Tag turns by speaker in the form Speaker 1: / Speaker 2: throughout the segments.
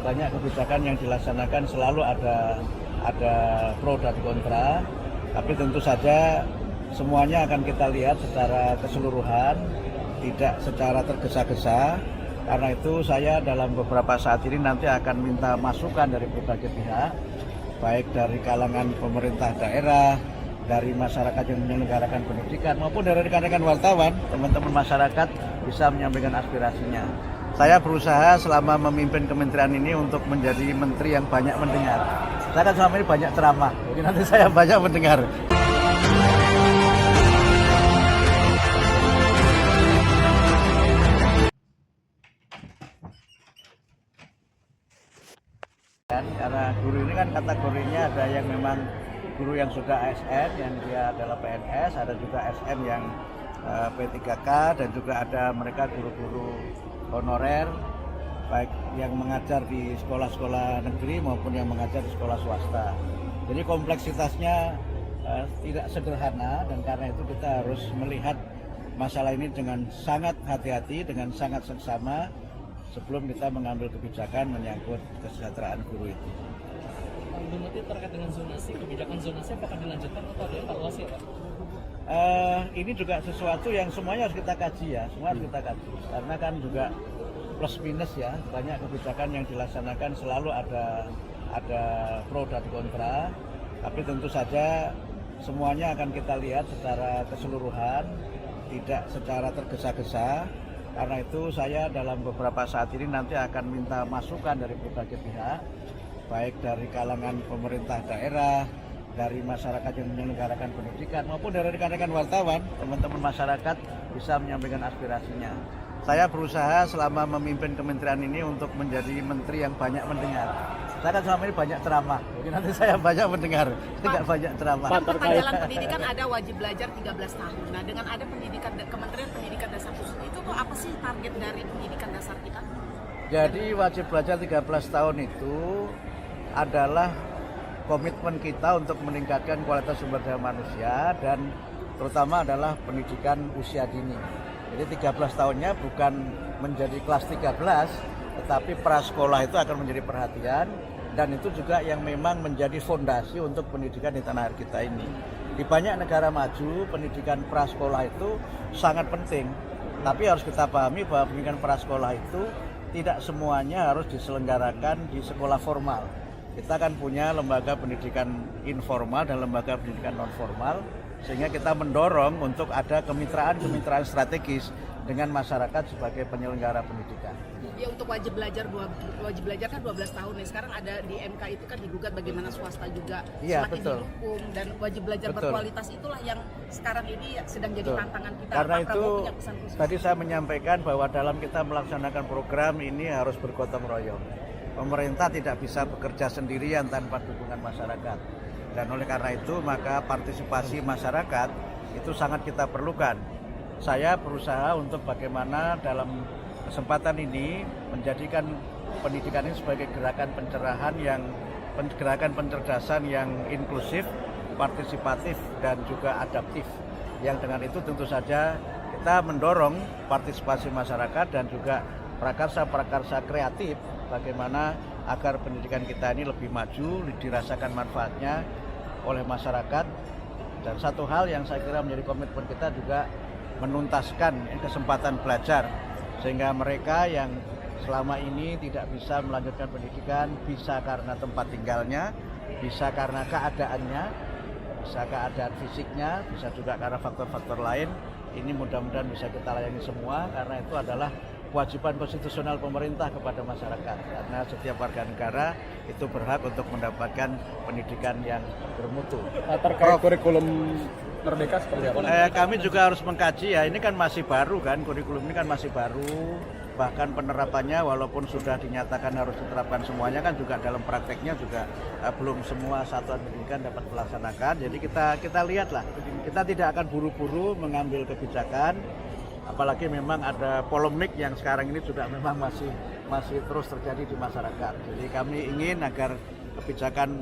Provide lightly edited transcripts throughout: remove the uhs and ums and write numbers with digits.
Speaker 1: banyak kebijakan yang dilaksanakan selalu ada pro dan kontra, tapi tentu saja semuanya akan kita lihat secara keseluruhan, tidak secara tergesa-gesa. Karena itu saya dalam beberapa saat ini nanti akan minta masukan dari berbagai pihak, baik dari kalangan pemerintah daerah, dari masyarakat yang menyelenggarakan pendidikan, maupun dari rekan-rekan wartawan, teman-teman masyarakat bisa menyampaikan aspirasinya. Saya berusaha selama memimpin kementerian ini untuk menjadi menteri yang banyak mendengar. Saya kan selama ini banyak ceramah, jadi nanti saya banyak mendengar. Karena guru ini kan kategorinya ada yang memang guru yang sudah ASN, yang dia adalah PNS, ada juga SM yang P3K, dan juga ada mereka guru-guru honorer, baik yang mengajar di sekolah-sekolah negeri maupun yang mengajar di sekolah swasta. Jadi kompleksitasnya tidak sederhana, dan karena itu kita harus melihat masalah ini dengan sangat hati-hati, dengan sangat seksama sebelum kita mengambil kebijakan menyangkut kesejahteraan guru itu.
Speaker 2: Pak Bupati, terkait dengan zonasi, kebijakan zonasi apakah dilanjutkan atau ada evaluasi ya Pak?
Speaker 1: Ini juga sesuatu yang semuanya harus kita kaji ya, semua harus kita kaji. Karena kan juga plus minus ya, banyak kebijakan yang dilaksanakan selalu ada pro dan kontra, tapi tentu saja semuanya akan kita lihat secara keseluruhan, tidak secara tergesa-gesa. Karena itu saya dalam beberapa saat ini nanti akan minta masukan dari berbagai pihak, baik dari kalangan pemerintah daerah, dari masyarakat yang menyelenggarakan pendidikan, maupun dari rekan-rekan wartawan, teman-teman masyarakat bisa menyampaikan aspirasinya. Saya berusaha selama memimpin kementerian ini untuk menjadi menteri yang banyak mendengar. Saya kan selama ini banyak ceramah, jadi nanti saya banyak mendengar, tidak banyak ceramah.
Speaker 3: Perpanjangan pendidikan ada wajib belajar 13 tahun. Nah, dengan ada pendidikan Kementerian Pendidikan Dasar Khusus itu tuh apa sih target dari pendidikan dasar kita?
Speaker 1: Jadi wajib belajar 13 tahun itu adalah komitmen kita untuk meningkatkan kualitas sumber daya manusia, dan terutama adalah pendidikan usia dini. Jadi 13 tahunnya bukan menjadi kelas 13, tetapi prasekolah itu akan menjadi perhatian, dan itu juga yang memang menjadi fondasi untuk pendidikan di tanah air kita ini. Di banyak negara maju, pendidikan prasekolah itu sangat penting, tapi harus kita pahami bahwa pendidikan prasekolah itu tidak semuanya harus diselenggarakan di sekolah formal. Kita kan punya lembaga pendidikan informal dan lembaga pendidikan non formal, sehingga kita mendorong untuk ada kemitraan strategis dengan masyarakat sebagai penyelenggara pendidikan.
Speaker 3: Ya, untuk wajib belajar kan 12 tahun nih. Sekarang ada di MK itu kan digugat bagaimana swasta juga semakin didukung, dan wajib belajar berkualitas itulah yang sekarang ini sedang jadi tantangan kita.
Speaker 1: Karena
Speaker 3: Pak
Speaker 1: itu
Speaker 3: Prabowo punya pesan khusus.
Speaker 1: tadi saya menyampaikan bahwa dalam kita melaksanakan program ini harus bergotong royong. Pemerintah tidak bisa bekerja sendirian tanpa dukungan masyarakat. Dan oleh karena itu maka partisipasi masyarakat itu sangat kita perlukan. Saya berusaha untuk bagaimana dalam kesempatan ini menjadikan pendidikan ini sebagai gerakan gerakan pencerdasan yang inklusif, partisipatif, dan juga adaptif. Yang dengan itu tentu saja kita mendorong partisipasi masyarakat dan juga prakarsa-prakarsa kreatif bagaimana agar pendidikan kita ini lebih maju, dirasakan manfaatnya oleh masyarakat. Dan satu hal yang saya kira menjadi komitmen kita juga menuntaskan kesempatan belajar, sehingga mereka yang selama ini tidak bisa melanjutkan pendidikan, bisa karena tempat tinggalnya, bisa karena keadaannya, bisa keadaan fisiknya, bisa juga karena faktor-faktor lain. Ini mudah-mudahan bisa kita layani semua, karena itu adalah kewajiban konstitusional pemerintah kepada masyarakat, karena setiap warga negara itu berhak untuk mendapatkan pendidikan yang bermutu.
Speaker 4: Terkait kurikulum Merdeka seperti apa?
Speaker 1: Kami juga harus mengkaji ya, ini kan masih baru kan, kurikulum ini kan masih baru, bahkan penerapannya walaupun sudah dinyatakan harus diterapkan semuanya kan juga dalam prakteknya juga belum semua satuan pendidikan dapat melaksanakan. Jadi kita lihatlah, kita tidak akan buru-buru mengambil kebijakan, apalagi memang ada polemik yang sekarang ini juga memang masih terus terjadi di masyarakat. Jadi kami ingin agar kebijakan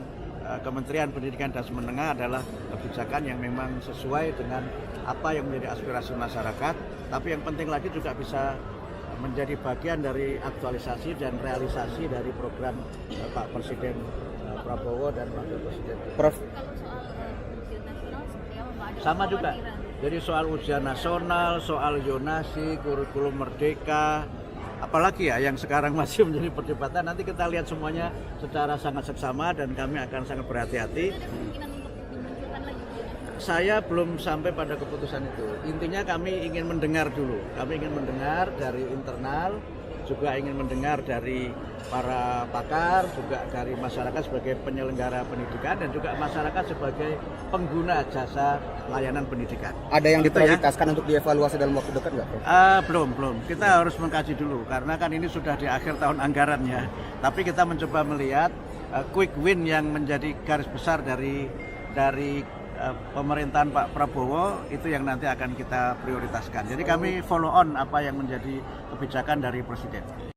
Speaker 1: Kementerian Pendidikan dan Menengah adalah kebijakan yang memang sesuai dengan apa yang menjadi aspirasi masyarakat, tapi yang penting lagi juga bisa menjadi bagian dari aktualisasi dan realisasi dari program Pak Presiden Prabowo dan Wakil Presiden.
Speaker 4: Prof,
Speaker 1: Sama juga. Jadi soal ujian nasional, soal zonasi, kurikulum merdeka, apalagi ya yang sekarang masih menjadi perdebatan, nanti kita lihat semuanya secara sangat seksama dan kami akan sangat berhati-hati. Saya belum sampai pada keputusan itu. Intinya kami ingin mendengar dulu. Kami ingin mendengar dari internal, juga ingin mendengar dari para pakar, juga dari masyarakat sebagai penyelenggara pendidikan dan juga masyarakat sebagai pengguna jasa layanan pendidikan.
Speaker 4: ada yang
Speaker 1: Itu
Speaker 4: diprioritaskan untuk dievaluasi dalam waktu dekat nggak, Prof?
Speaker 1: Belum. Kita harus mengkaji dulu karena kan ini sudah di akhir tahun anggaran ya. Tapi kita mencoba melihat quick win yang menjadi garis besar dari pemerintahan Pak Prabowo itu yang nanti akan kita prioritaskan. Jadi kami follow on apa yang menjadi kebijakan dari Presiden.